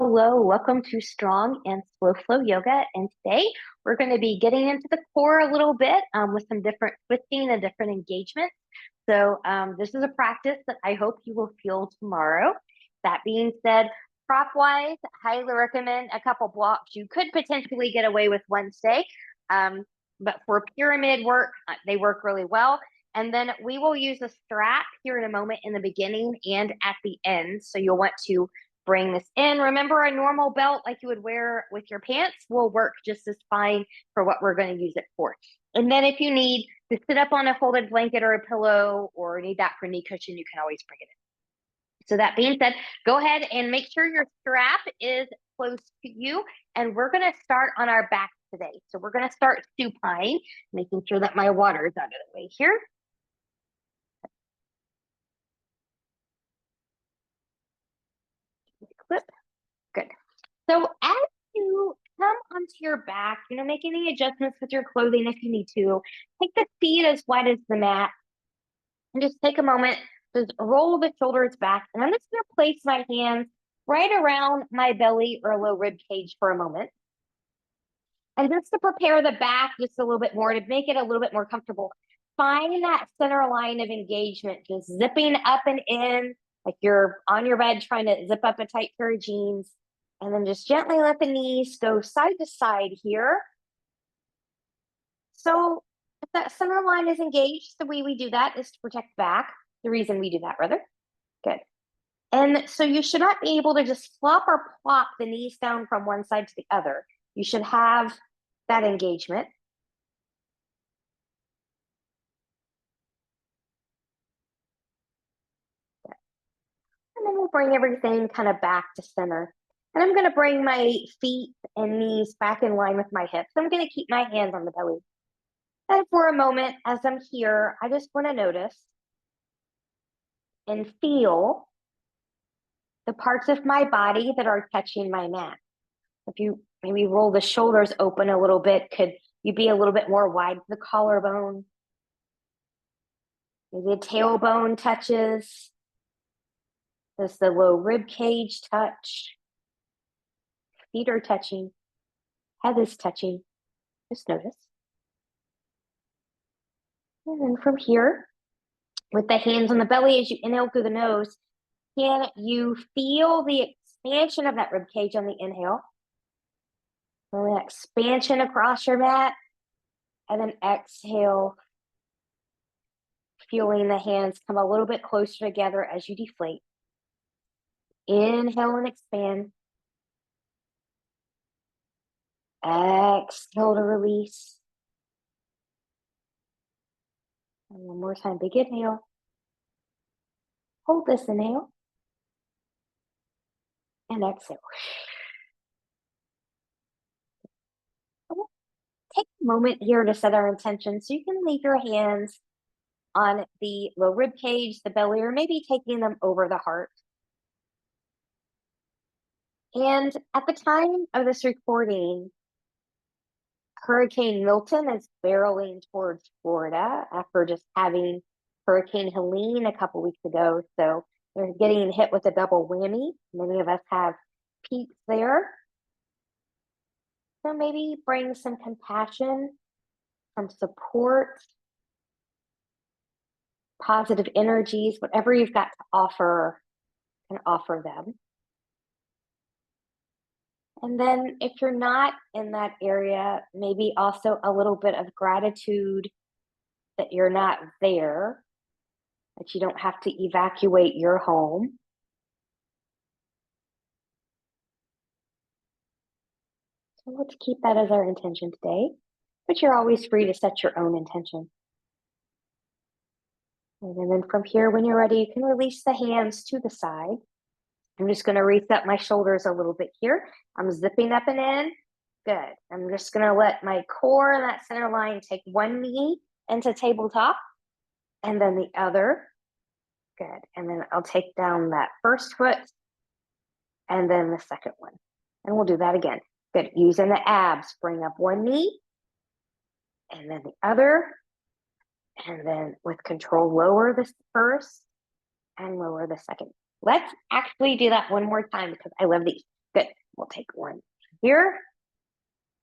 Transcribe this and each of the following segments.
Hello, welcome to Strong and Slow Flow Yoga. And today we're going to be getting into the core a little bit with some different twisting and different engagements. This is a practice that I hope you will feel tomorrow. That being said, prop wise, highly recommend a couple blocks. You could potentially get away with Wednesday, but for pyramid work, they work really well. And then we will use a strap here in a moment in the beginning and at the end. So you'll want to bring this in. Remember, a normal belt like you would wear with your pants will work just as fine for what we're going to use it for. And then if you need to sit up on a folded blanket or a pillow or need that for knee cushion, you can always bring it in. So that being said, go ahead and make sure your strap is close to you. And we're going to start on our back today. So we're going to start supine, making sure that my water is out of the way here. Clip. Good. So as you come onto your back, make any adjustments with your clothing if you need to. Take the feet as wide as the mat and just take a moment, just roll the shoulders back. And I'm just going to place my hands right around my belly or low rib cage for a moment. And just to prepare the back just a little bit more, to make it a little bit more comfortable, find that center line of engagement, just zipping up and in, like you're on your bed trying to zip up a tight pair of jeans. And then just gently let the knees go side to side here. So if that center line is engaged, the way we do that is to protect back. The reason we do that, rather. Good. And so you should not be able to just flop or plop the knees down from one side to the other. You should have that engagement. And then we'll bring everything kind of back to center. And I'm going to bring my feet and knees back in line with my hips. I'm going to keep my hands on the belly. And for a moment, as I'm here, I just want to notice and feel the parts of my body that are touching my mat. If you maybe roll the shoulders open a little bit, could you be a little bit more wide to the collarbone? Maybe the tailbone touches. Does the low rib cage touch? Feet are touching. Head is touching. Just notice. And then from here, with the hands on the belly as you inhale through the nose, can you feel the expansion of that rib cage on the inhale? Feel that expansion across your mat. And then exhale, feeling the hands come a little bit closer together as you deflate. Inhale and expand. Exhale to release. And one more time, big inhale. Hold this inhale. And exhale. Take a moment here to set our intention. So you can leave your hands on the low rib cage, the belly, or maybe taking them over the heart. And at the time of this recording, Hurricane Milton is barreling towards Florida after just having Hurricane Helene a couple weeks ago. So they're getting hit with a double whammy. Many of us have peaks there. So maybe bring some compassion, some support, positive energies, whatever you've got to offer, and offer them. And then if you're not in that area, maybe also a little bit of gratitude that you're not there, that you don't have to evacuate your home. So let's keep that as our intention today, but you're always free to set your own intention. And then from here, when you're ready, you can release the hands to the side. I'm just going to reset my shoulders a little bit here. I'm zipping up and in. Good. I'm just going to let my core and that center line take one knee into tabletop and then the other. Good. And then I'll take down that first foot and then the second one. And we'll do that again. Good. Using the abs, bring up one knee and then the other. And then with control, lower the first and lower the second. Let's actually do that one more time because I love these. Good. We'll take one here,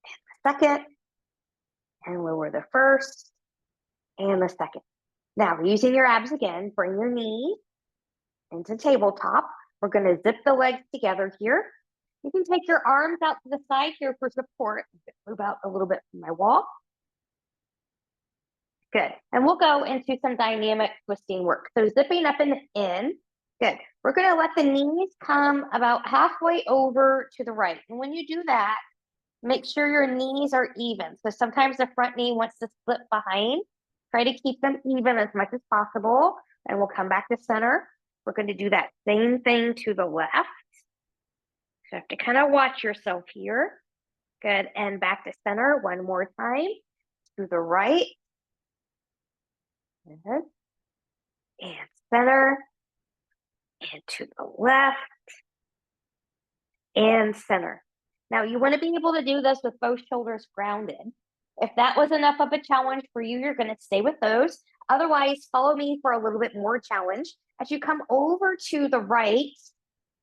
and the second, and lower the first, and the second. Now, using your abs again, bring your knees into tabletop. We're going to zip the legs together here. You can take your arms out to the side here for support. Move out a little bit from my wall. Good. And we'll go into some dynamic twisting work. So zipping up and in. Good. We're going to let the knees come about halfway over to the right. And when you do that, make sure your knees are even. So sometimes the front knee wants to slip behind. Try to keep them even as much as possible. And we'll come back to center. We're going to do that same thing to the left. So you have to kind of watch yourself here. Good. And back to center one more time. To the right. Good. And center. And to the left. And center. Now you want to be able to do this with both shoulders grounded. If that was enough of a challenge for you, you're going to stay with those. Otherwise, follow me for a little bit more challenge. As you come over to the right,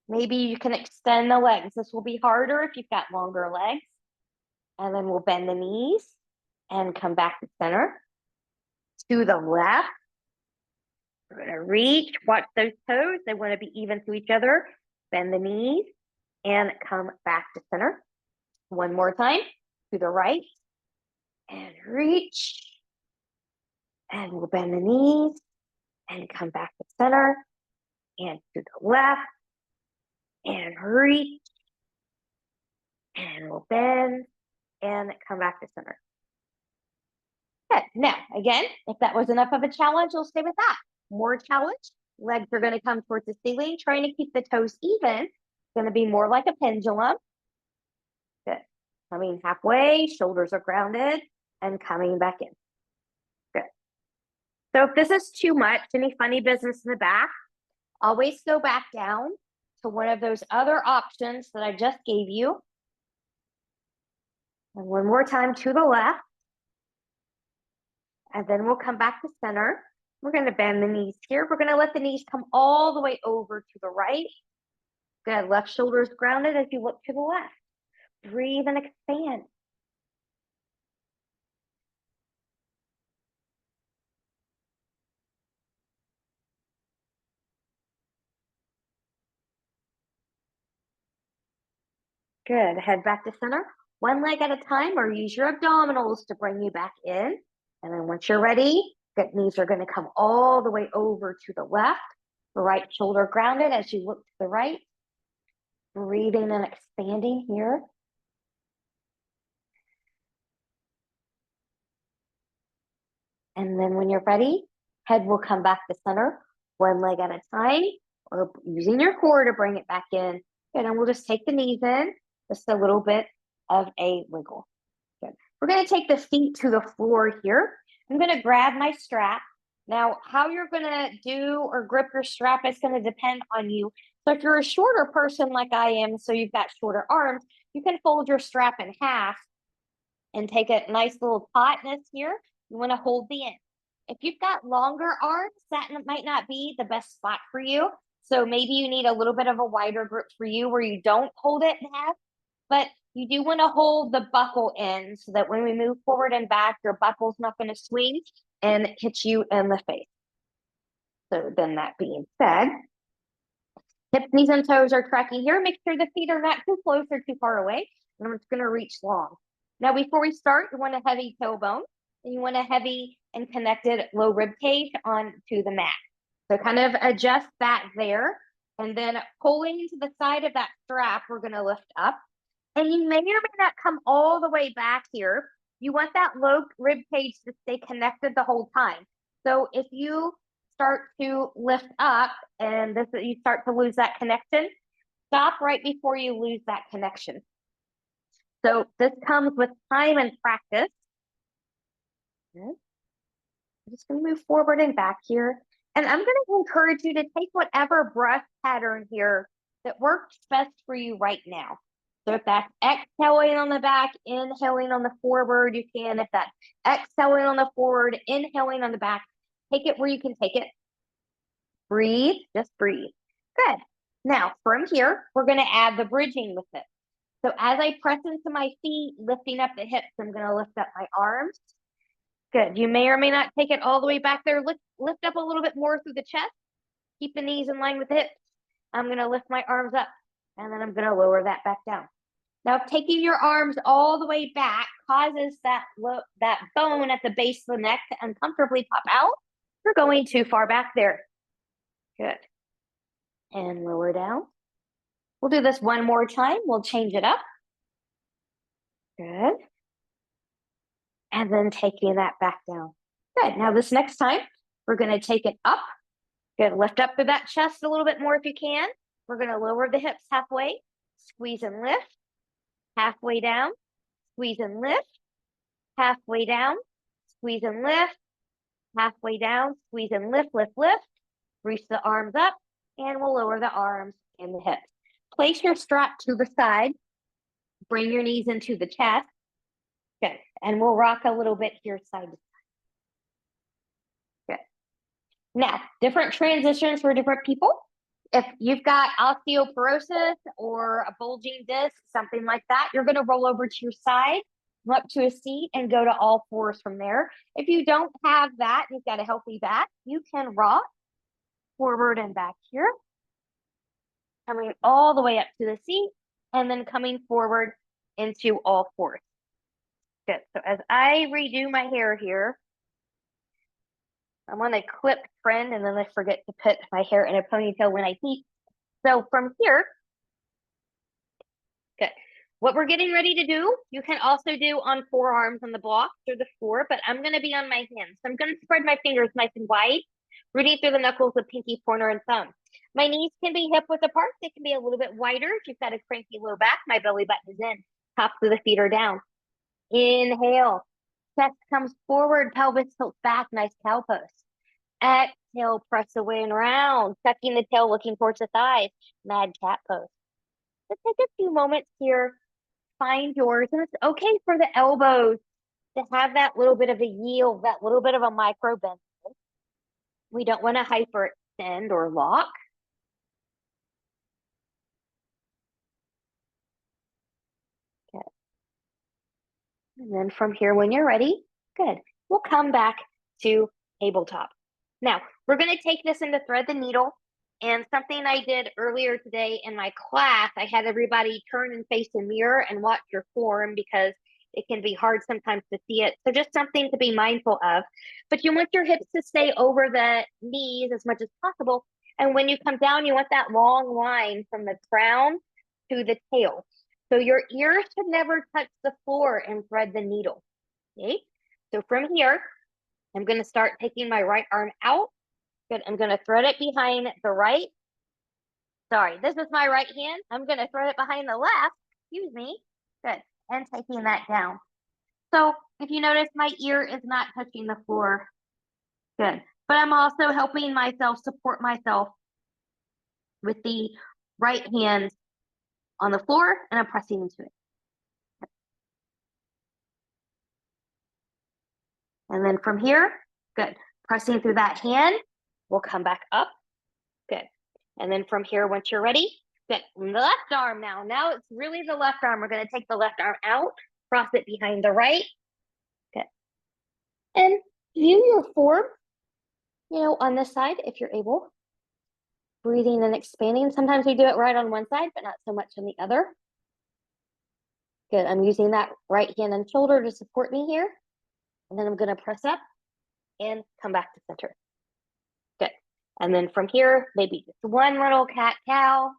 maybe you can extend the legs. This will be harder if you've got longer legs. And then we'll bend the knees and come back to center. To the left. We're going to reach, watch those toes. They want to be even to each other. Bend the knees and come back to center. One more time. To the right. And reach. And we'll bend the knees and come back to center. And to the left. And reach. And we'll bend and come back to center. Good. Now, again, if that was enough of a challenge, you'll stay with that. More challenge. Legs are going to come towards the ceiling, trying to keep the toes even. It's going to be more like a pendulum. Good. Coming halfway, shoulders are grounded, and coming back in. Good. So if this is too much, any funny business in the back, always go back down to one of those other options that I just gave you. And one more time to the left. And then we'll come back to center. We're going to bend the knees here. We're going to let the knees come all the way over to the right. Good. Left shoulder is grounded as you look to the left. Breathe and expand. Good. Head back to center. One leg at a time, or use your abdominals to bring you back in. And then once you're ready, good, knees are going to come all the way over to the left. The right shoulder grounded as you look to the right. Breathing and expanding here. And then when you're ready, head will come back to center, one leg at a time, or using your core to bring it back in. And then we'll just take the knees in, just a little bit of a wiggle. Good. We're going to take the feet to the floor here. I'm going to grab my strap. Now, how you're going to do or grip your strap is going to depend on you. So if you're a shorter person like I am, so you've got shorter arms, you can fold your strap in half and take a nice little tautness here. You want to hold the end. If you've got longer arms, that might not be the best spot for you. So maybe you need a little bit of a wider grip for you where you don't hold it in half, but you do want to hold the buckle in so that when we move forward and back, your buckle's not going to swing and hit you in the face. So then that being said, hips, knees, and toes are tracking here. Make sure the feet are not too close or too far away. And I'm just going to reach long. Now, before we start, you want a heavy tailbone, and you want a heavy and connected low rib cage onto the mat. So kind of adjust that there, and then pulling into the side of that strap, we're going to lift up. And you may or may not come all the way back here. You want that low rib cage to stay connected the whole time. So if you start to lift up and you start to lose that connection, stop right before you lose that connection. So this comes with time and practice. I'm just going to move forward and back here. And I'm going to encourage you to take whatever breath pattern here that works best for you right now. So if that's exhaling on the back, inhaling on the forward, you can. If that's exhaling on the forward, inhaling on the back, take it where you can take it. Breathe, just breathe. Good. Now, from here, we're going to add the bridging with it. So as I press into my feet, lifting up the hips, I'm going to lift up my arms. Good. You may or may not take it all the way back there. Lift up a little bit more through the chest. Keep the knees in line with the hips. I'm going to lift my arms up, and then I'm going to lower that back down. Now, taking your arms all the way back causes that bone at the base of the neck to uncomfortably pop out. You're going too far back there. Good. And lower down. We'll do this one more time. We'll change it up. Good. And then taking that back down. Good. Now this next time, we're going to take it up. Good. Lift up through that chest a little bit more if you can. We're going to lower the hips halfway. Squeeze and lift. Halfway down. Squeeze and lift. Halfway down. Squeeze and lift. Halfway down. Squeeze and lift, lift, lift. Reach the arms up. And we'll lower the arms and the hips. Place your strap to the side. Bring your knees into the chest. Good. And we'll rock a little bit here side to side. Good. Now, different transitions for different people. If you've got osteoporosis or a bulging disc, something like that, you're going to roll over to your side, come up to a seat, and go to all fours from there. If you don't have that, you've got a healthy back, you can rock forward and back here, coming all the way up to the seat, and then coming forward into all fours. Good. So as I redo my hair here, I'm on a clip trend, and then I forget to put my hair in a ponytail when I teach. So from here, good. What we're getting ready to do, you can also do on forearms on the blocks or the floor, but I'm going to be on my hands. So I'm going to spread my fingers nice and wide, rooting through the knuckles with pinky, pointer, and thumb. My knees can be hip width apart. They can be a little bit wider if you've got a cranky low back. My belly button is in. Tops of the feet are down. Inhale. Chest comes forward, pelvis tilts back, nice cow pose. Exhale, press away and round, tucking the tail, looking towards the thighs, mad cat pose. Let's take a few moments here, find yours, and it's okay for the elbows to have that little bit of a yield, that little bit of a micro bend. We don't want to hyperextend or lock. Okay. And then from here, when you're ready, good. We'll come back to tabletop. Now, we're going to take this into thread the needle. And something I did earlier today in my class, I had everybody turn and face the mirror and watch your form because it can be hard sometimes to see it. So just something to be mindful of. But you want your hips to stay over the knees as much as possible. And when you come down, you want that long line from the crown to the tail. So your ears should never touch the floor and thread the needle. Okay? So from here, I'm going to start taking my right arm out. Good. I'm going to thread it behind the right. Sorry, this is my right hand. I'm going to thread it behind the left. Excuse me. Good. And taking that down. So if you notice, my ear is not touching the floor. Good. But I'm also helping myself support myself with the right hand on the floor, and I'm pressing into it. And then from here, good. Pressing through that hand, we'll come back up. Good. And then from here, once you're ready, good. The left arm now. Now it's really the left arm. We're going to take the left arm out, cross it behind the right. Good. And view your form, on this side if you're able. Breathing and expanding. Sometimes we do it right on one side, but not so much on the other. Good. I'm using that right hand and shoulder to support me here. And then I'm going to press up and come back to center. Good. And then from here, maybe just one little cat-cow.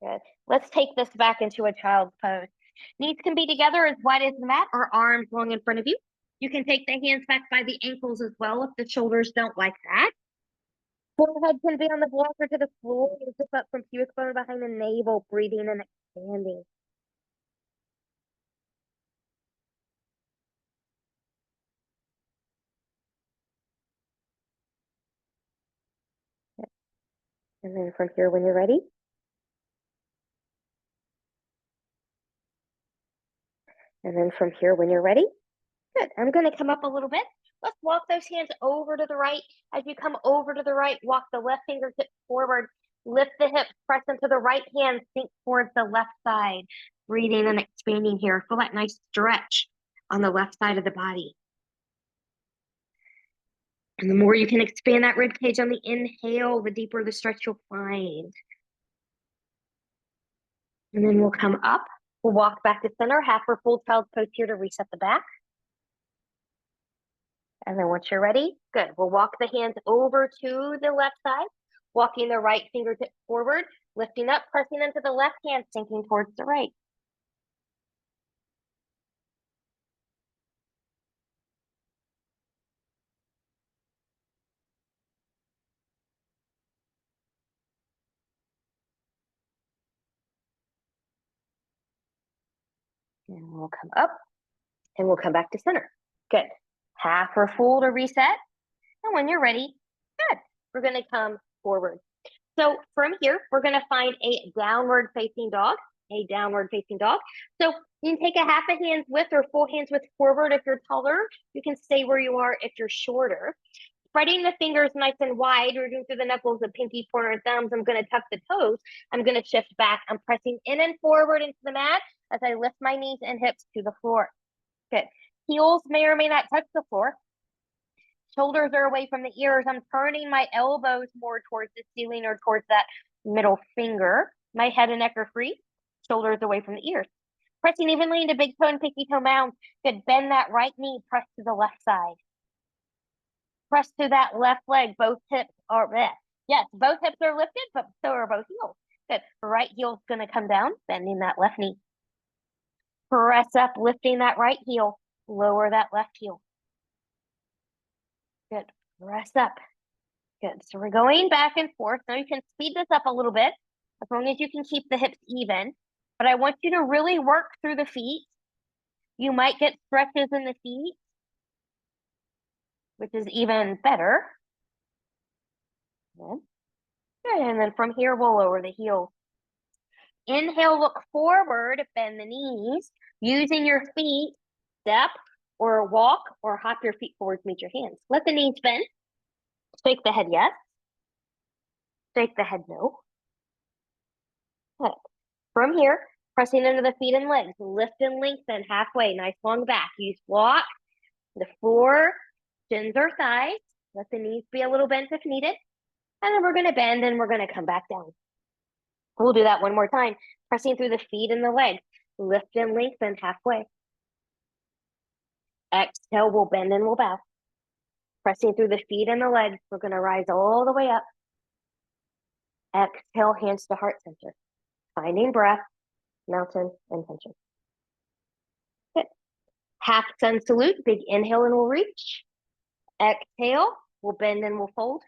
Good. Let's take this back into a child's pose. Knees can be together as wide as the mat or arms long in front of you. You can take the hands back by the ankles as well if the shoulders don't like that. Forehead can be on the block or to the floor. Zip up from pubic bone behind the navel, breathing and expanding. And then from here, when you're ready, and then from here, when you're ready, good. I'm going to come up a little bit. Let's walk those hands over to the right. As you come over to the right, walk the left fingertips forward. Lift the hips, press into the right hand, sink towards the left side. Breathing and expanding here. Feel that nice stretch on the left side of the body. And the more you can expand that rib cage on the inhale, the deeper the stretch you'll find. And then we'll come up. We'll walk back to center, half or full child's pose here to reset the back. And then once you're ready, good. We'll walk the hands over to the left side, walking the right fingertips forward, lifting up, pressing into the left hand, sinking towards the right. And we'll come up and we'll come back to center. Good. Half or full to reset. And when you're ready, good. We're going to come forward. So from here, we're going to find a downward facing dog, So you can take a half a hand's width or full hand's width forward if you're taller. You can stay where you are if you're shorter. Spreading the fingers nice and wide, reaching through the knuckles, the pinky, pointer, and thumbs. I'm going to tuck the toes. I'm going to shift back. I'm pressing in and forward into the mat as I lift my knees and hips to the floor. Good. Heels may or may not touch the floor. Shoulders are away from the ears. I'm turning my elbows more towards the ceiling or towards that middle finger. My head and neck are free. Shoulders away from the ears. Pressing evenly into big toe and pinky toe mounds. Good. Bend that right knee. Press to the left side. Press to that left leg. Both hips are there. Yes, both hips are lifted, but so are both heels. Good. Right heel's going to come down, bending that left knee. Press up, lifting that right heel. Lower that left heel. Good. Press up. Good. So we're going back and forth. Now you can speed this up a little bit, as long as you can keep the hips even. But I want you to really work through the feet. You might get stretches in the feet, which is even better. Good. And then from here, we'll lower the heels. Inhale, look forward, bend the knees. Using your feet, step or walk or hop your feet forward to meet your hands. Let the knees bend. Shake the head yes. Shake the head no. Good. From here, pressing into the feet and legs. Lift and lengthen halfway. Nice long back. Use block, the floor, shins or thighs. Let the knees be a little bent if needed. And then we're going to bend and we're going to come back down. We'll do that one more time. Pressing through the feet and the legs. Lift and lengthen halfway. Exhale, we'll bend and we'll bow. Pressing through the feet and the legs. We're going to rise all the way up. Exhale, hands to heart center. Finding breath, mountain, and tension. Good. Half sun salute. Big inhale and we'll reach. Exhale, we'll bend and we'll fold.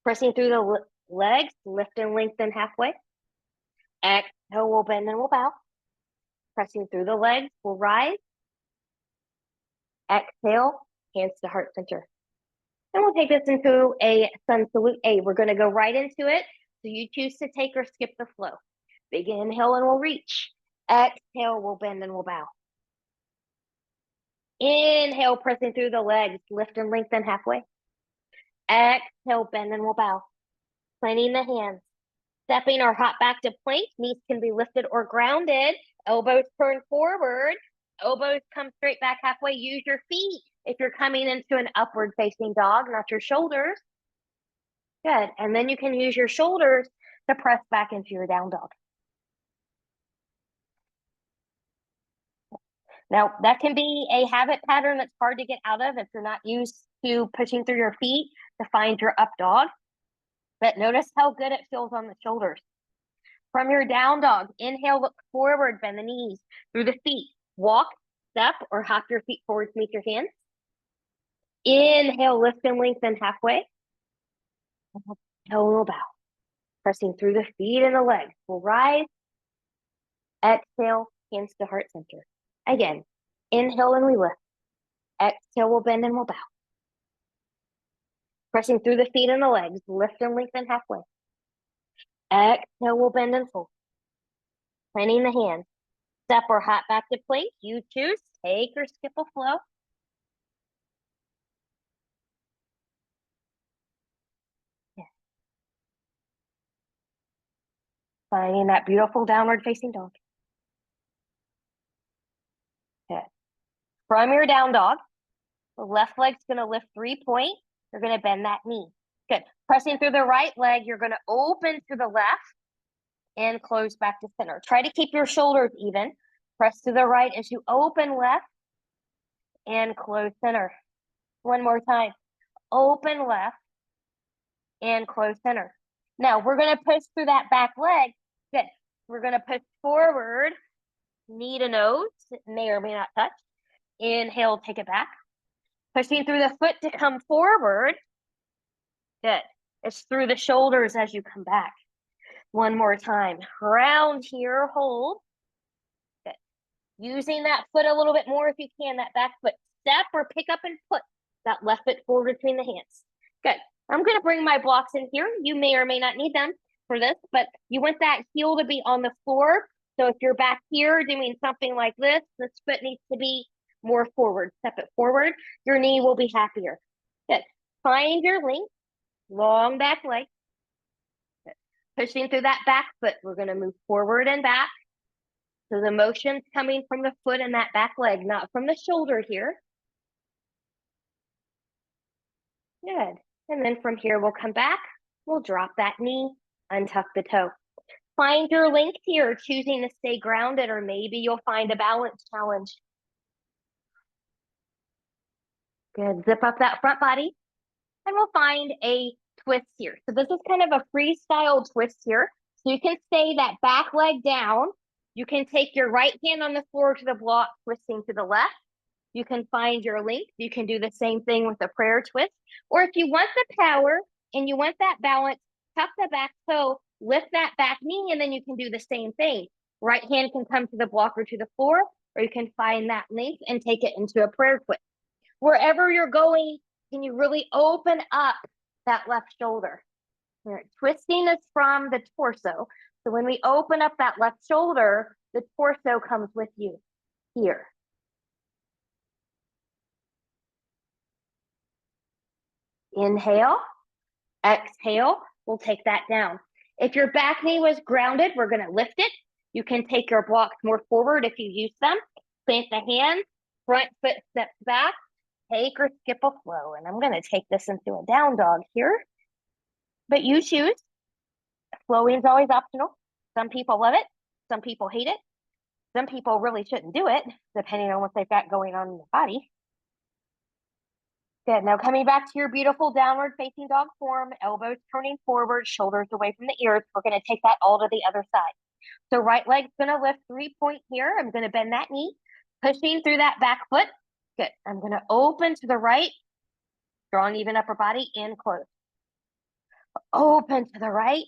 Pressing through the legs, lift and lengthen halfway. Exhale, we'll bend and we'll bow. Pressing through the legs, we'll rise. Exhale, hands to heart center. And we'll take this into a sun salute A. We're going to go right into it. So you choose to take or skip the flow. Big inhale and we'll reach. Exhale, we'll bend and we'll bow. Inhale, pressing through the legs, lift and lengthen halfway. Exhale, bend and we'll bow. Planting the hands. Stepping or hop back to plank. Knees can be lifted or grounded. Elbows turn forward. Elbows come straight back halfway. Use your feet if you're coming into an upward facing dog, not your shoulders. Good. And then you can use your shoulders to press back into your down dog. Now, that can be a habit pattern that's hard to get out of if you're not used to pushing through your feet to find your up dog. But notice how good it feels on the shoulders. From your down dog, inhale, look forward, bend the knees through the feet. Walk, step, or hop your feet forward to meet your hands. Inhale, lift and lengthen halfway. Exhale, we'll bow. Pressing through the feet and the legs. We'll rise. Exhale, hands to heart center. Again, inhale and we lift. Exhale, we'll bend and we'll bow. Pressing through the feet and the legs. Lift and lengthen halfway. Exhale, we'll bend and fold. Planting the hands. Step or hop back to plank. You choose. Take or skip a flow. Finding that beautiful downward facing dog. Good. From your down dog, the left leg's gonna lift 3-point. You're gonna bend that knee. Good. Pressing through the right leg, you're gonna open to the left and close back to center. Try to keep your shoulders even. Press to the right as you open left and close center. One more time. Open left and close center. Now we're gonna push through that back leg. Good. We're gonna push forward, knee to nose. It may or may not touch. Inhale, take it back. Pushing through the foot to come forward. Good. It's through the shoulders as you come back. One more time. Round here, hold. Good. Using that foot a little bit more if you can, that back foot. Step or pick up and put that left foot forward between the hands. Good. I'm going to bring my blocks in here. You may or may not need them for this, but you want that heel to be on the floor. So if you're back here doing something like this foot needs to be more forward. Step it forward. Your knee will be happier. Good. Find your length. Long back leg. Good. Pushing through that back foot. We're going to move forward and back. So the motion's coming from the foot and that back leg, not from the shoulder here. Good. And then from here, we'll come back. We'll drop that knee, untuck the toe. Find your length here, choosing to stay grounded, or maybe you'll find a balance challenge. Good. Zip up that front body. And we'll find a twist here. So this is kind of a freestyle twist here. So you can stay that back leg down. You can take your right hand on the floor to the block, twisting to the left. You can find your length. You can do the same thing with a prayer twist. Or if you want the power and you want that balance, tuck the back toe, lift that back knee, and then you can do the same thing. Right hand can come to the block or to the floor, or you can find that length and take it into a prayer twist. Wherever you're going, can you really open up that left shoulder? Twisting is from the torso. So when we open up that left shoulder, the torso comes with you here. Inhale, exhale, we'll take that down. If your back knee was grounded, we're gonna lift it. You can take your blocks more forward if you use them. Plant the hands, front foot steps back, take or skip a flow. And I'm gonna take this into a down dog here, but you choose. Flowing is always optional. Some people love it, some people hate it. Some people really shouldn't do it, depending on what they've got going on in the body. Good. Now coming back to your beautiful downward facing dog form, elbows turning forward, shoulders away from the ears. We're going to take that all to the other side. So right leg's going to lift 3-point here. I'm going to bend that knee, pushing through that back foot. Good. I'm going to open to the right, strong even upper body, and close. Open to the right,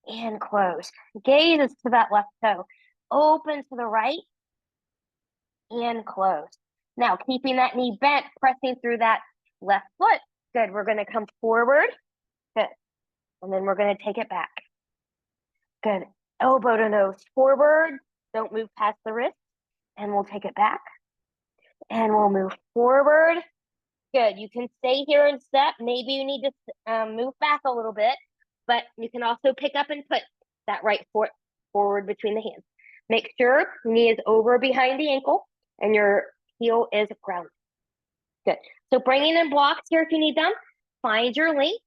and close. Gaze to that left toe. Open to the right, and close. Now, keeping that knee bent, pressing through that left foot. Good. We're going to come forward. Good. And then we're going to take it back. Good. Elbow to nose forward. Don't move past the wrist. And we'll take it back. And we'll move forward. Good. You can stay here and step. Maybe you need to move back a little bit. But you can also pick up and put that right foot forward between the hands. Make sure knee is over behind the ankle and your heel is grounded. Good. So bringing in blocks here if you need them. Find your length.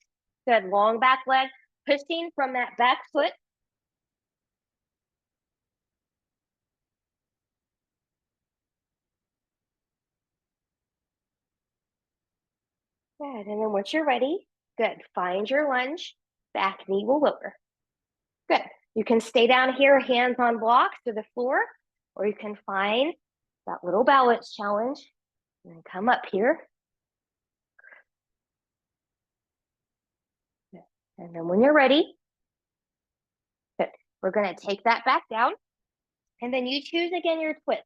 Good. Long back leg. Pushing from that back foot. Good. And then once you're ready, good. Find your lunge. Back knee will lower. Good. You can stay down here, hands on blocks to the floor, or you can find that little balance challenge and come up here. Good. And then when you're ready, good. We're going to take that back down. And then you choose again your twist.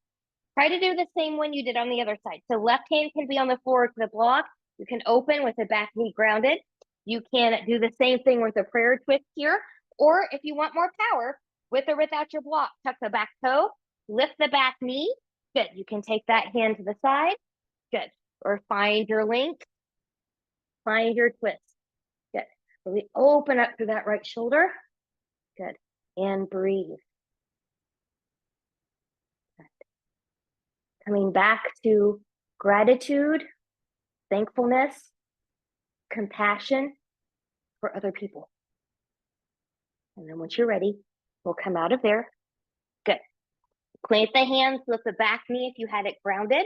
Try to do the same one you did on the other side. So left hand can be on the floor to the block. You can open with the back knee grounded. You can do the same thing with a prayer twist here. Or if you want more power, with or without your block, tuck the back toe, lift the back knee. Good. You can take that hand to the side. Good. Or find your length. Find your twist. Good. Really open up through that right shoulder. and breathe. Coming back to gratitude, thankfulness, compassion for other people. And then once you're ready, we'll come out of there. Good. Plant the hands with the back knee if you had it grounded.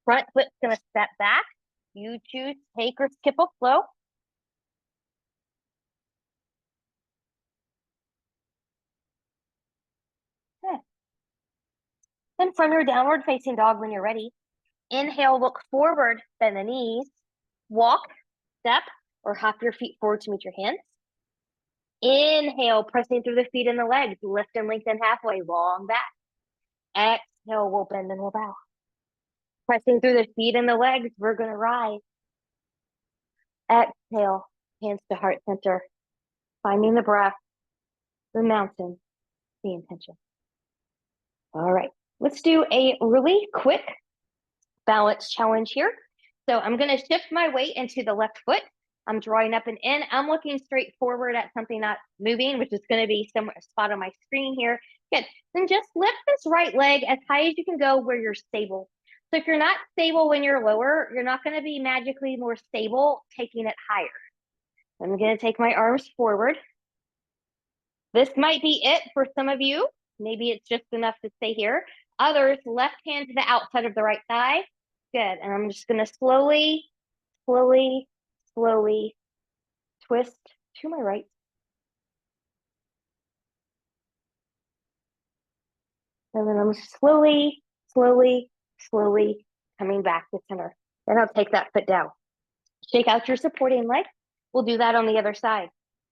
Front foot's gonna step back. You choose take or skip a flow. Good. Then from your downward facing dog when you're ready, inhale, look forward, bend the knees, walk, step, or hop your feet forward to meet your hands. Inhale, pressing through the feet and the legs, lift and lengthen halfway, long back. Exhale, we'll bend and we'll bow. Pressing through the feet and the legs, we're gonna rise. Exhale, hands to heart center, finding the breath, the mountain, the intention. All right, let's do a really quick balance challenge here. So I'm gonna shift my weight into the left foot. I'm drawing up and in. I'm looking straight forward at something not moving, which is gonna be somewhere a spot on my screen here. Good, then just lift this right leg as high as you can go where you're stable. So if you're not stable when you're lower, you're not gonna be magically more stable taking it higher. I'm gonna take my arms forward. This might be it for some of you. Maybe it's just enough to stay here. Others, left hand to the outside of the right thigh. Good, and I'm just gonna slowly, slowly, slowly twist to my right. And then I'm slowly, slowly, slowly coming back to center. Then I'll take that foot down. Shake out your supporting leg. We'll do that on the other side.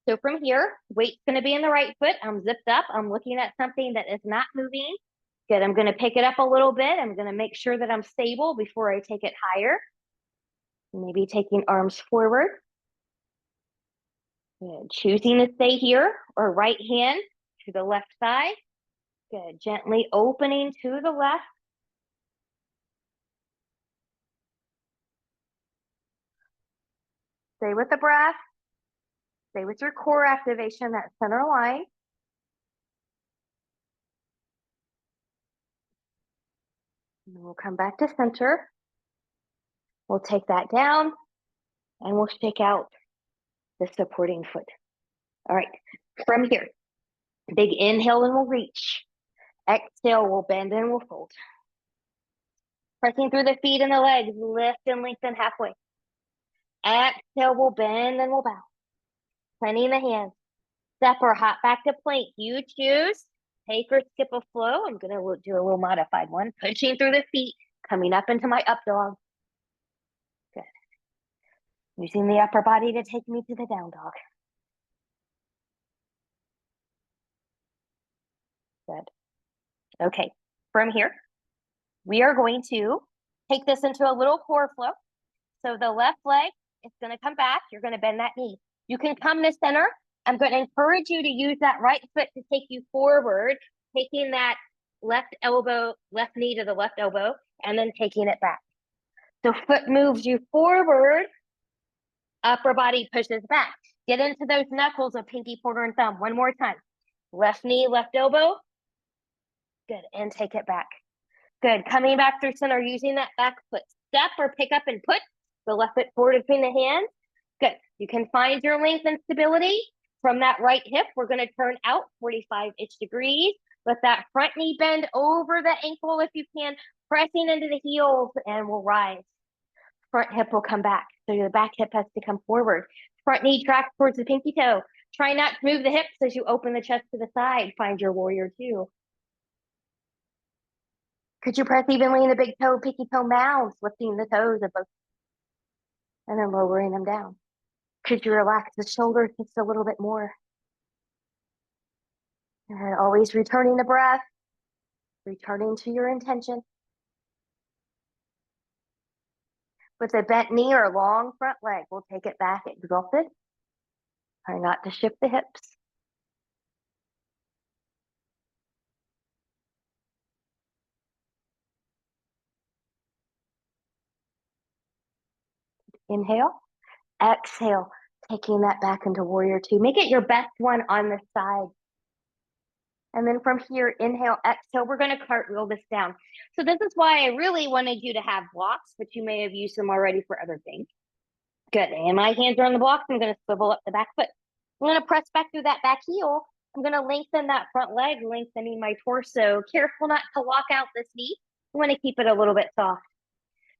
So from here, weight's gonna be in the right foot. I'm zipped up. I'm looking at something that is not moving. Good, I'm gonna pick it up a little bit. I'm gonna make sure that I'm stable before I take it higher. Maybe taking arms forward. Good, choosing to stay here or right hand to the left thigh. Good, gently opening to the left. Stay with the breath. Stay with your core activation, that center line. And then we'll come back to center. We'll take that down and we'll shake out the supporting foot. All right, from here, big inhale and we'll reach. Exhale, we'll bend and we'll fold. Pressing through the feet and the legs, lift and lengthen halfway. Exhale, we'll bend and we'll bow. Planting the hands. Step or hop back to plank. You choose. Take or skip a flow. I'm gonna do a little modified one. Pushing through the feet, coming up into my up dog. Good. Using the upper body to take me to the down dog. Good. Okay, from here, we are going to take this into a little core flow. So the left leg is gonna come back. You're gonna bend that knee. You can come to center. I'm gonna encourage you to use that right foot to take you forward, taking that left elbow, left knee to the left elbow, and then taking it back. So foot moves you forward, upper body pushes back. Get into those knuckles of pinky, pointer, and thumb. One more time. Left knee, left elbow. Good, and take it back. Good, coming back through center, using that back foot. Step or pick up and put the left foot forward between the hands. Good, you can find your length and stability. From that right hip, we're gonna turn out 45-ish degrees. Let that front knee bend over the ankle if you can, pressing into the heels, and we'll rise. Front hip will come back. So the back hip has to come forward. Front knee tracks towards the pinky toe. Try not to move the hips as you open the chest to the side. Find your warrior two. Could you press evenly in the big toe, pinky toe mounds, lifting the toes of both, and then lowering them down? Could you relax the shoulders just a little bit more? And always returning the breath, returning to your intention. With a bent knee or long front leg, we'll take it back exalted. Try not to shift the hips. Inhale, exhale, taking that back into warrior two. Make it your best one on the side. And then from here, inhale, exhale, we're going to cartwheel this down. So this is why I really wanted you to have blocks, but you may have used them already for other things. Good, and my hands are on the blocks. I'm going to swivel up the back foot. I'm going to press back through that back heel. I'm going to lengthen that front leg, lengthening my torso. Careful not to lock out this knee. I want to keep it a little bit soft.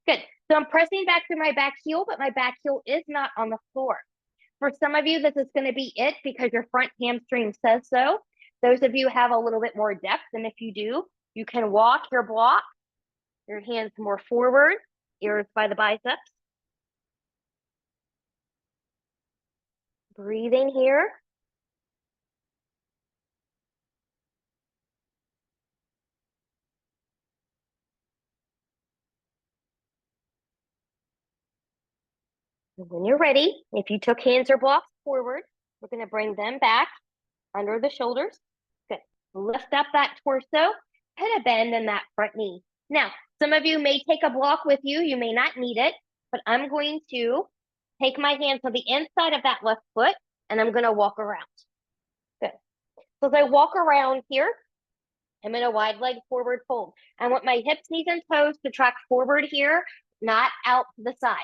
Good, so I'm pressing back through my back heel, but my back heel is not on the floor. For some of you, this is going to be it because your front hamstring says so. Those of you have a little bit more depth, and if you do, you can walk your block, your hands more forward, ears by the biceps. Breathing here. When you're ready, if you took hands or blocks forward, we're going to bring them back under the shoulders. Good. Lift up that torso, put a bend in that front knee. Now, some of you may take a block with you. You may not need it, but I'm going to take my hands on the inside of that left foot, and I'm going to walk around. Good. So as I walk around here, I'm in a wide leg forward fold. I want my hips, knees, and toes to track forward here, not out to the side.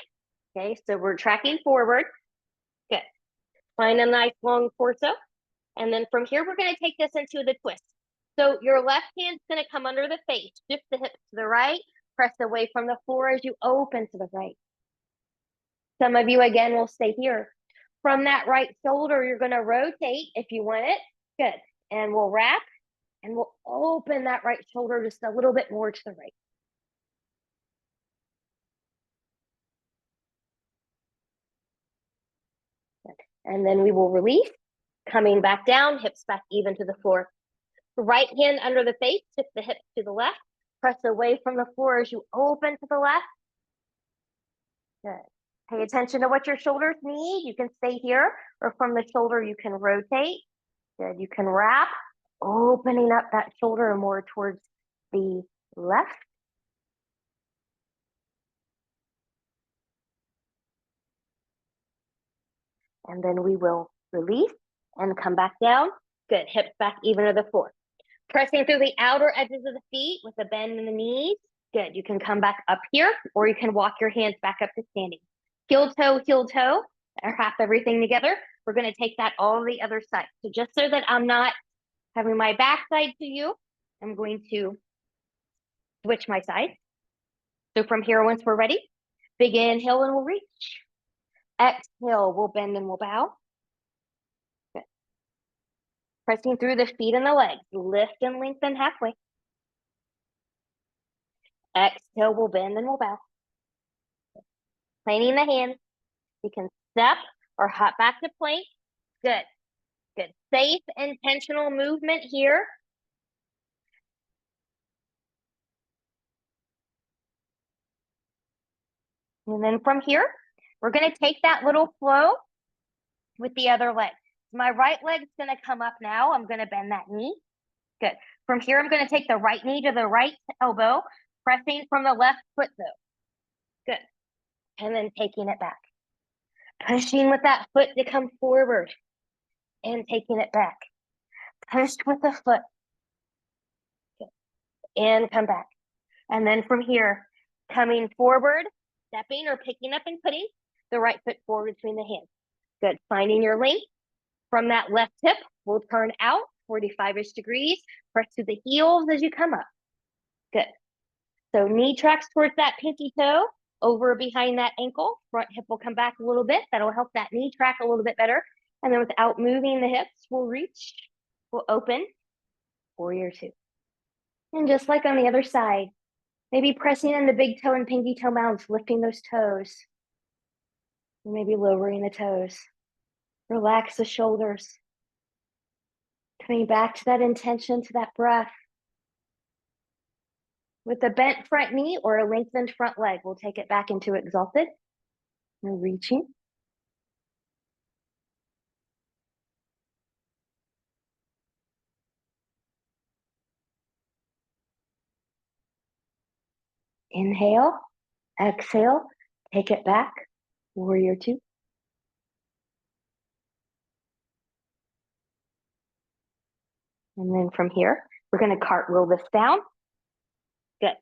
Okay, so we're tracking forward. Good. Find a nice long torso. And then from here, we're going to take this into the twist. So your left hand's going to come under the face, shift the hips to the right, press away from the floor as you open to the right. Some of you, again, will stay here. From that right shoulder, you're going to rotate if you want it. Good. And we'll wrap, and we'll open that right shoulder just a little bit more to the right. And then we will release, coming back down, hips back even to the floor. Right hand under the face, shift the hips to the left, press away from the floor as you open to the left. Good. Pay attention to what your shoulders need. You can stay here, or from the shoulder, you can rotate. Good. You can wrap, opening up that shoulder more towards the left. And then we will release and come back down. Good. Hips back even to the floor. Pressing through the outer edges of the feet with a bend in the knees. Good. You can come back up here, or you can walk your hands back up to standing. Heel toe, or half everything together. We're going to take that all the other side. So just so that I'm not having my back side to you, I'm going to switch my side. So from here, once we're ready, big inhale and we'll reach. Exhale, we'll bend and we'll bow. Good. Pressing through the feet and the legs. Lift and lengthen halfway. Exhale, we'll bend and we'll bow. Planing the hands. You can step or hop back to plank. Good. Good. Safe, intentional movement here. And then from here, we're going to take that little flow with the other leg. My right leg's going to come up now. I'm going to bend that knee. Good. From here, I'm going to take the right knee to the right elbow, pressing from the left foot though. Good. And then taking it back. Pushing with that foot to come forward and taking it back. Push with the foot. Good. And come back. And then from here, coming forward, stepping or picking up and putting the right foot forward between the hands. Good. Finding your length. From that left hip, we'll turn out 45-ish degrees. Press to the heels as you come up. Good. So knee tracks towards that pinky toe, over behind that ankle. Front hip will come back a little bit. That'll help that knee track a little bit better. And then without moving the hips, we'll reach, we'll open, warrior two. And just like on the other side, maybe pressing in the big toe and pinky toe mounds, lifting those toes. Maybe lowering the toes. Relax the shoulders. Coming back to that intention, to that breath. With a bent front knee or a lengthened front leg, we'll take it back into exalted. We're reaching. Inhale, exhale, take it back, warrior two. And then from here, we're going to cartwheel this down. Good.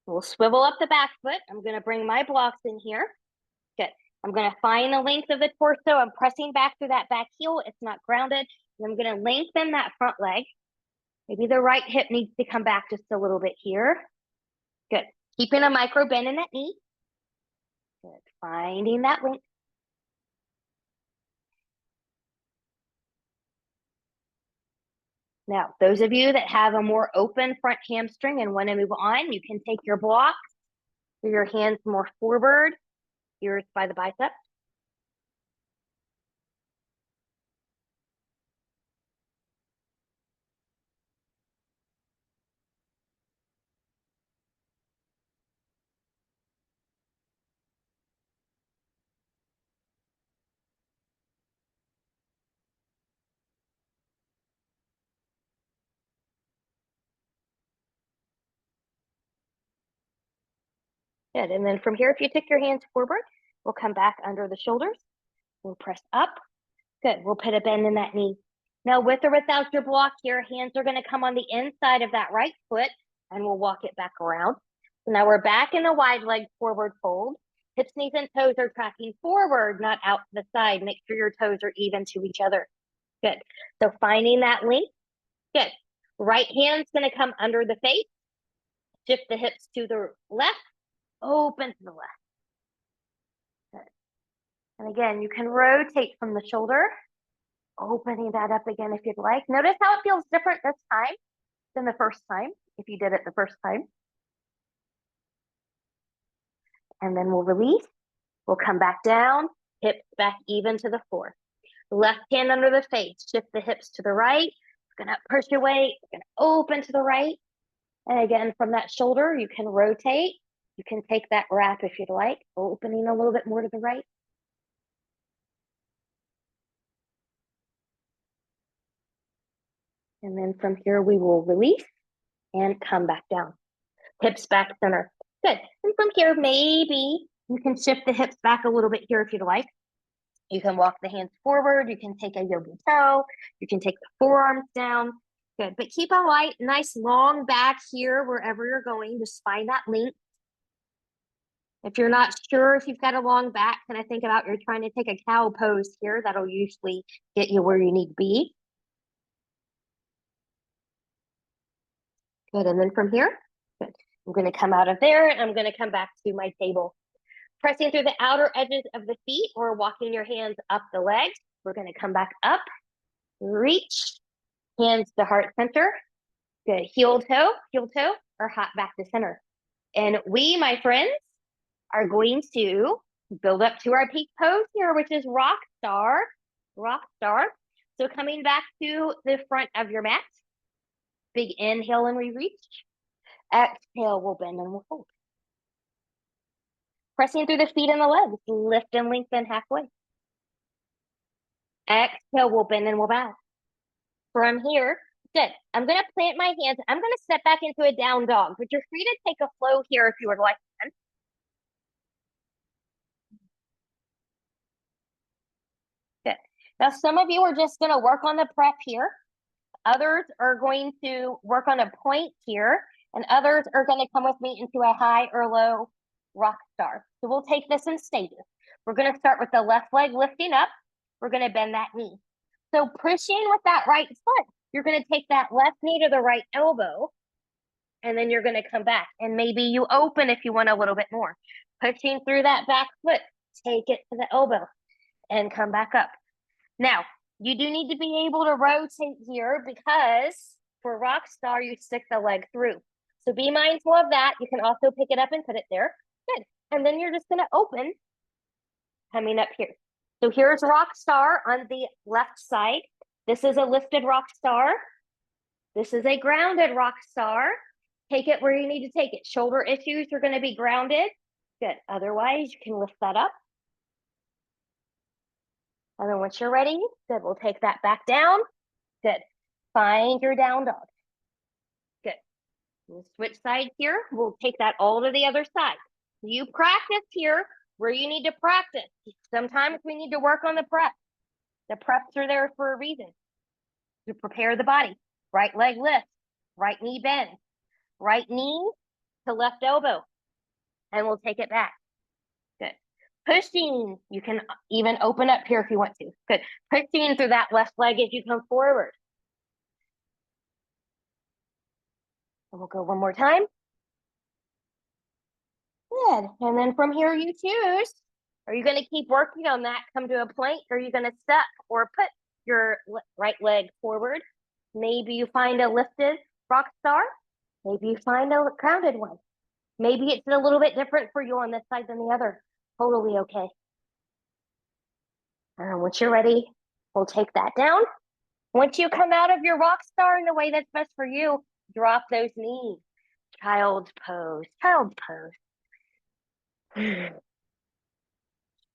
We'll swivel up the back foot. I'm going to bring my blocks in here. Good. I'm going to find the length of the torso. I'm pressing back through that back heel. It's not grounded. And I'm going to lengthen that front leg. Maybe the right hip needs to come back just a little bit here. Good. Keeping a micro bend in that knee. Good. Finding that length. Now, those of you that have a more open front hamstring and want to move on, you can take your blocks, your hands more forward, ears by the bicep. Good. And then from here, if you take your hands forward, we'll come back under the shoulders. We'll press up. Good. We'll put a bend in that knee. Now, with or without your block here, hands are going to come on the inside of that right foot, and we'll walk it back around. So now we're back in the wide leg forward fold. Hips, knees, and toes are tracking forward, not out to the side. Make sure your toes are even to each other. Good. So finding that length. Good. Right hand's going to come under the face. Shift the hips to the left. Open to the left. Good. And again, you can rotate from the shoulder, opening that up again if you'd like. Notice how it feels different this time than the first time, if you did it the first time. And then we'll release. We'll come back down, hips back even to the floor. Left hand under the face, shift the hips to the right. We're gonna push away, we're gonna open to the right. And again, from that shoulder, you can rotate. You can take that wrap if you'd like, opening a little bit more to the right. And then from here, we will release and come back down. Hips back center. Good. And from here, maybe you can shift the hips back a little bit here if you'd like. You can walk the hands forward. You can take a yogi toe. You can take the forearms down. Good. But keep a light, nice long back here wherever you're going. Just find that length. If you're not sure if you've got a long back, kind of think about you're trying to take a cow pose here. That'll usually get you where you need to be. Good. And then from here, good. I'm going to come out of there and I'm going to come back to my table. Pressing through the outer edges of the feet or walking your hands up the legs. We're going to come back up, reach, hands to heart center. Good. Heel toe, or hop back to center. And we, my friends, are going to build up to our peak pose here, which is rock star. Rock star. So coming back to the front of your mat. Big inhale and we reach. Exhale, we'll bend and we'll fold. Pressing through the feet and the legs. Lift and lengthen halfway. Exhale, we'll bend and we'll bow. From here, good. I'm going to plant my hands. I'm going to step back into a down dog, but you're free to take a flow here if you would like. Good. Now, some of you are just going to work on the prep here. Others are going to work on a point here, and others are going to come with me into a high or low rock star. So we'll take this in stages. We're going to start with the left leg lifting up. We're going to bend that knee. So pushing with that right foot, you're going to take that left knee to the right elbow, and then you're going to come back. And maybe you open if you want a little bit more. Pushing through that back foot, take it to the elbow, and come back up. Now, you do need to be able to rotate here because for rock star, you stick the leg through. So be mindful of that. You can also pick it up and put it there. Good. And then you're just going to open coming up here. So here's rock star on the left side. This is a lifted rock star. This is a grounded rock star. Take it where you need to take it. Shoulder issues are going to be grounded. Good. Otherwise, you can lift that up. And then once you're ready, good, we'll take that back down. Good. Find your down dog. Good. We'll switch sides here. We'll take that all to the other side. You practice here where you need to practice. Sometimes we need to work on the prep. The preps are there for a reason, to prepare the body. right leg lift, right knee bends, right knee to left elbow, and we'll take it back. Good. Pushing, you can even open up here if you want to. Good. Pushing through that left leg as you come forward. And we'll go one more time. Good. And then from here you choose. Are you going to keep working on that, come to a plank, or are you going to step or put your right leg forward? Maybe you find a lifted rock star. Maybe you find a grounded one. Maybe it's a little bit different for you on this side than the other. Totally okay. Once you're ready, we'll take that down. Once you come out of your rock star in the way that's best for you, drop those knees. Child's pose, child's pose.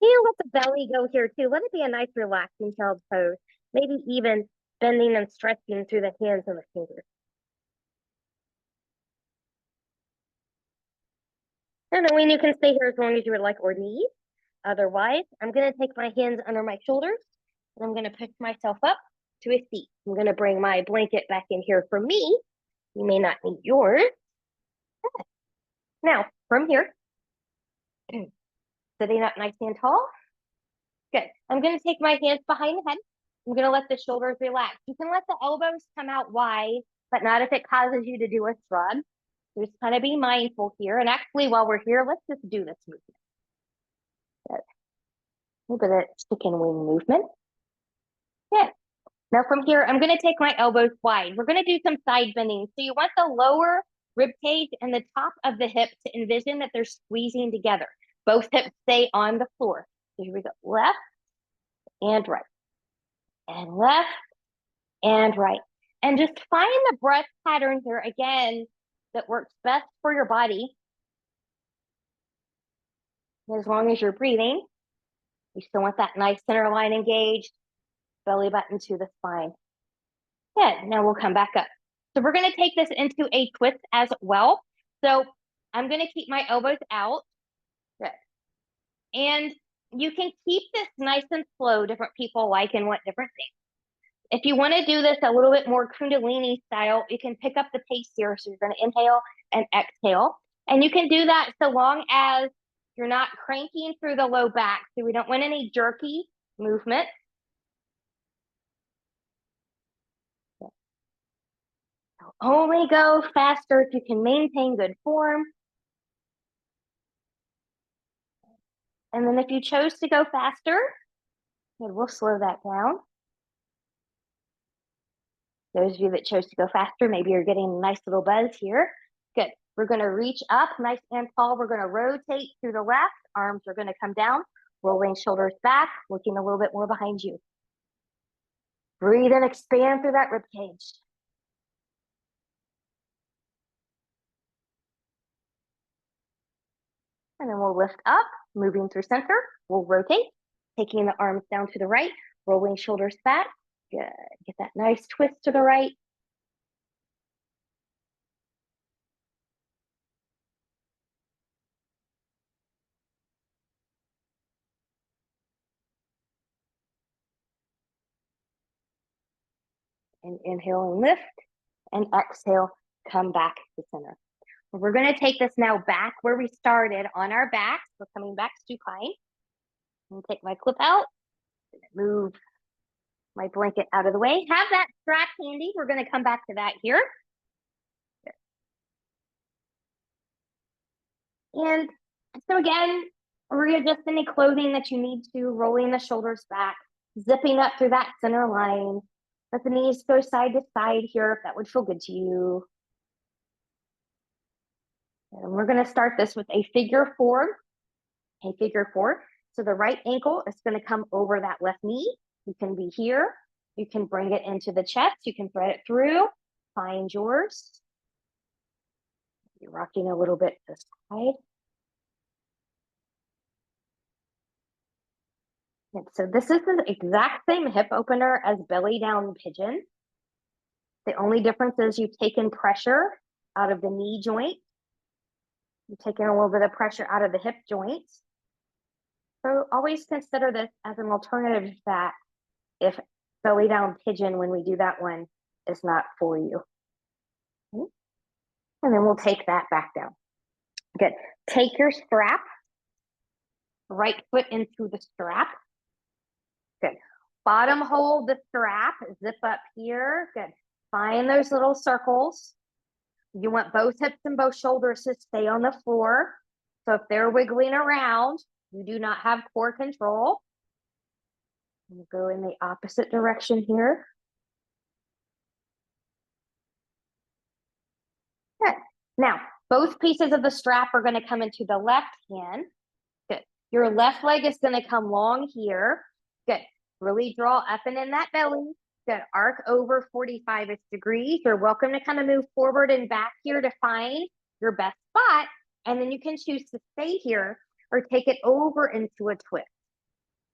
You let the belly go here too. Let it be a nice relaxing child's pose. Maybe even bending and stretching through the hands and the fingers. And knowing you can stay here as long as you would like or need. Otherwise, I'm going to take my hands under my shoulders and I'm going to push myself up to a seat. I'm going to bring my blanket back in here for me. You may not need yours. Now, from here, sitting up nice and tall. Good. I'm going to take my hands behind the head. I'm going to let the shoulders relax. You can let the elbows come out wide, but not if it causes you to do a shrug. Just kind of be mindful here. And actually, while we're here, let's just do this movement. Good. A little bit of chicken wing movement. Good. Now from here, I'm going to take my elbows wide. We're going to do some side bending. So you want the lower rib cage and the top of the hip to envision that they're squeezing together. Both hips stay on the floor. So here we go. Left and right. And left and right. And just find the breath pattern here again that works best for your body. As long as you're breathing, you still want that nice center line engaged, belly button to the spine. Good. Now we'll come back up. So we're going to take this into a twist as well. So I'm going to keep my elbows out. Good. And you can keep this nice and slow. Different people like and want different things. If you want to do this a little bit more Kundalini style, you can pick up the pace here. So you're going to inhale and exhale. And you can do that so long as you're not cranking through the low back. So we don't want any jerky movement. So only go faster if you can maintain good form. And then if you chose to go faster, we'll slow that down. Those of you that chose to go faster, maybe you're getting a nice little buzz here. Good. We're going to reach up nice and tall. We're going to rotate to the left. Arms are going to come down, rolling shoulders back, looking a little bit more behind you. Breathe and expand through that rib cage. And then we'll lift up, moving through center. We'll rotate, taking the arms down to the right, rolling shoulders back. Good. Get that nice twist to the right. And inhale and lift, and exhale, come back to center. We're going to take this now back where we started on our backs. We're coming back supine. I'm take my clip out, move my blanket out of the way. Have that strap handy. We're going to come back to that here. And so again, readjust any clothing that you need to, rolling the shoulders back, zipping up through that center line. Let the knees go side to side here if that would feel good to you. And we're going to start this with a figure four. A figure four. So the right ankle is going to come over that left knee. You can be here. You can bring it into the chest. You can thread it through. Find yours. You're rocking a little bit this side. And so this is the exact same hip opener as belly down pigeon. The only difference is you've taken pressure out of the knee joint. You've taken a little bit of pressure out of the hip joints. So always consider this as an alternative to that. If belly down pigeon, when we do that one, is not for you. Okay. And then we'll take that back down. Good. Take your strap, right foot into the strap. Good. Bottom hold the strap, zip up here. Good. Find those little circles. You want both hips and both shoulders to stay on the floor. So if they're wiggling around, you do not have core control. We'll go in the opposite direction here. Good. Now, both pieces of the strap are going to come into the left hand. Good. Your left leg is going to come long here. Good. Really draw up and in that belly. Good. Arc over 45 degrees. You're welcome to kind of move forward and back here to find your best spot. And then you can choose to stay here or take it over into a twist.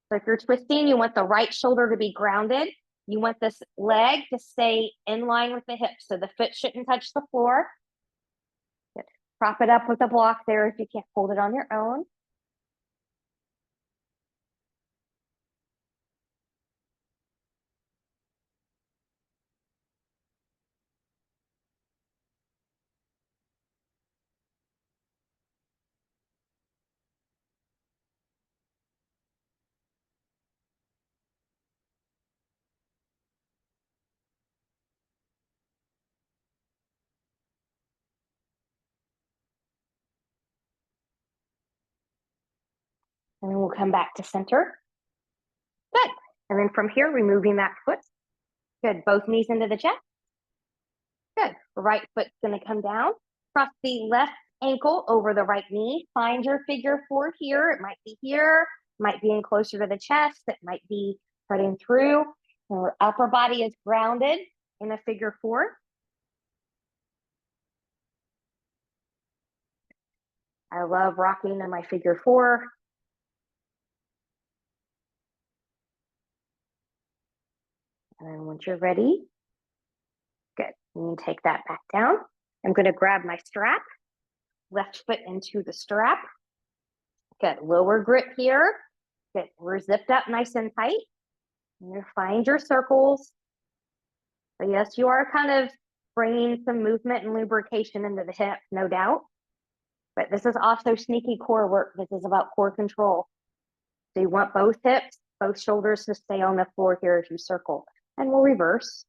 So if you're twisting, you want the right shoulder to be grounded. You want this leg to stay in line with the hip. So the foot shouldn't touch the floor. Good. Prop it up with a block there if you can't hold it on your own. And then we'll come back to center. Good. And then from here, removing that foot. Good. Both knees into the chest. Good. Right foot's going to come down. Cross the left ankle over the right knee. Find your figure four here. It might be here. Might be in closer to the chest. It might be cutting through. And our upper body is grounded in a figure four. I love rocking in my figure four. And then once you're ready, good. You can take that back down. I'm going to grab my strap, left foot into the strap. Good. Lower grip here. Good. We're zipped up nice and tight. And you find your circles. So yes, you are kind of bringing some movement and lubrication into the hip, no doubt. But this is also sneaky core work. This is about core control. So you want both hips, both shoulders to stay on the floor here as you circle. And we'll reverse.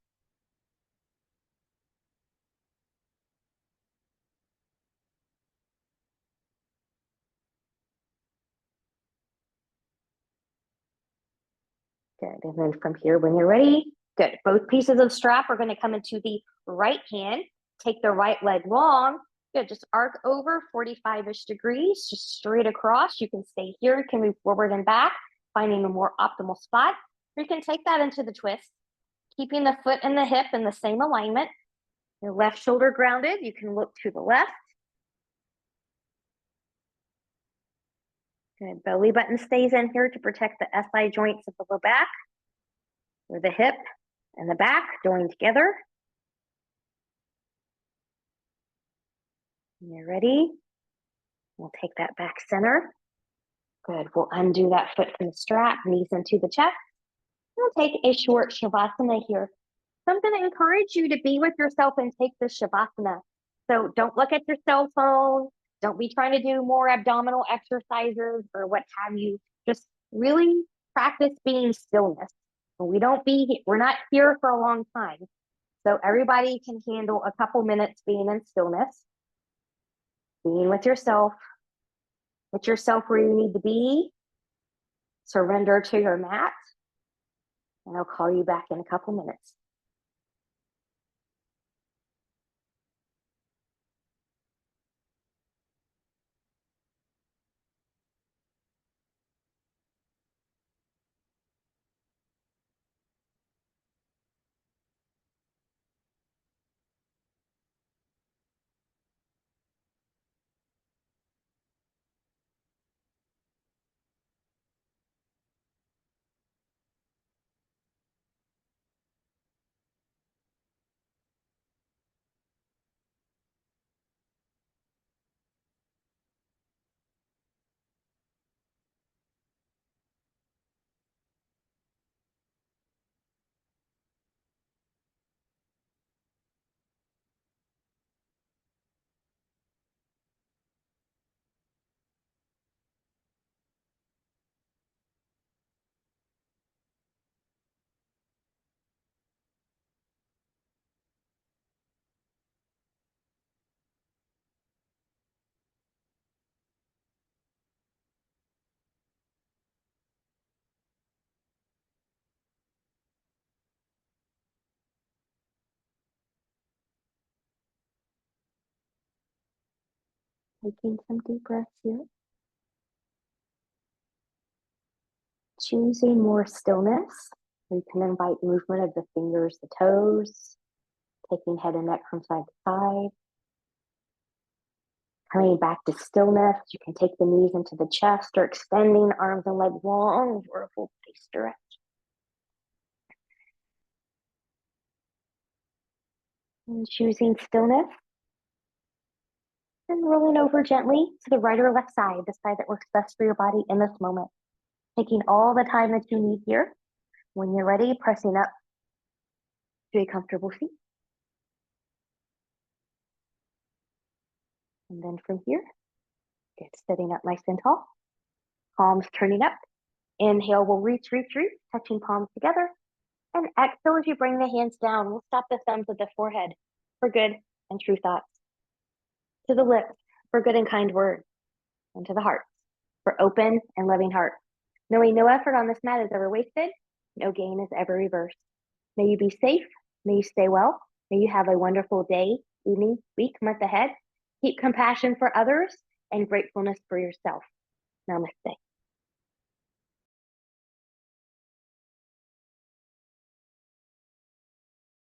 Good. And then from here, when you're ready, good. Both pieces of strap are going to come into the right hand. Take the right leg long. Good. Just arc over 45-ish degrees, just straight across. You can stay here. You can move forward and back, finding a more optimal spot. Or you can take that into the twist, keeping the foot and the hip in the same alignment. Your left shoulder grounded. You can look to the left. Good. Belly button stays in here to protect the SI joints of the low back, or the hip and the back joined together. When you're ready, we'll take that back center. Good. We'll undo that foot from the strap, knees into the chest. We'll take a short Shavasana here. So I'm going to encourage you to be with yourself and take this Shavasana. So don't look at your cell phone. Don't be trying to do more abdominal exercises or what have you. Just really practice being stillness. We're not here for a long time. So everybody can handle a couple minutes being in stillness, being with yourself. Put yourself where you need to be. Surrender to your mat. And I'll call you back in a couple minutes. Taking some deep breaths here. Choosing more stillness. We can invite movement of the fingers, the toes, taking head and neck from side to side. Coming back to stillness, you can take the knees into the chest or extending arms and legs long for a full body stretch. And choosing stillness. And rolling over gently to the right or left side, the side that works best for your body in this moment. Taking all the time that you need here. When you're ready, pressing up to a comfortable seat. And then from here, get sitting up nice and tall. Palms turning up. Inhale, we'll reach, touching palms together. And exhale as you bring the hands down. We'll stop the thumbs at the forehead for good and true thoughts. To the lips for good and kind words. And to the heart for open and loving hearts. Knowing no effort on this mat is ever wasted, no gain is ever reversed. May you be safe, may you stay well, may you have a wonderful day, evening, week, month ahead. Keep compassion for others and gratefulness for yourself. Namaste.